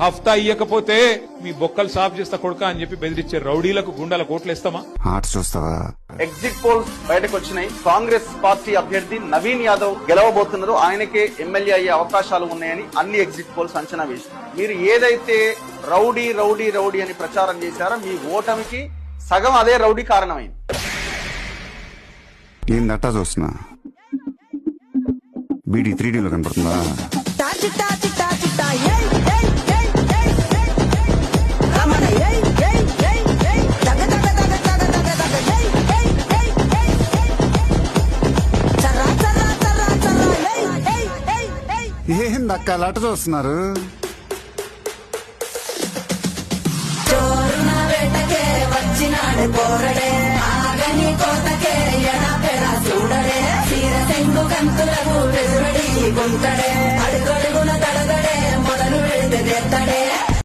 హఫ్తా ఇయ్యకపోతే మీ బొక్కలు సాఫ్ చేస్తా కొడుక అని చెప్పి బెదిరించే రౌడీలకు గుండాలకు ఓట్లు ఇస్తామా? ఆర్ట్స్ చూస్తావా? ఎగ్జిట్ పోల్స్ బయటకు వచ్చినాయి. కాంగ్రెస్ పార్టీ అభ్యర్థి నవీన్ యాదవ్ గెలవబోతున్నారు. ఆయనకే ఎమ్మెల్యే అయ్యే అవకాశాలు ఉన్నాయని అన్ని ఎగ్జిట్ పోల్స్ అంచనా వేశారు. మీరు ఏదైతే రౌడీ రౌడీ రౌడీ అని ప్రచారం చేశారో మీ ఓటమికి సగం అదే రౌడీ కారణమైంది. ఏందట్టా చూస్తున్నా? బీడీ 3Dలో కనపడుతుందా? ఏందక్క లట చూస్తున్నారు? వచ్చినాడు కోరడే ఆగని కోతకే ఎడ పెడ చూడడే తీర తెంగు కంతులకు వెలువడి గుంటడే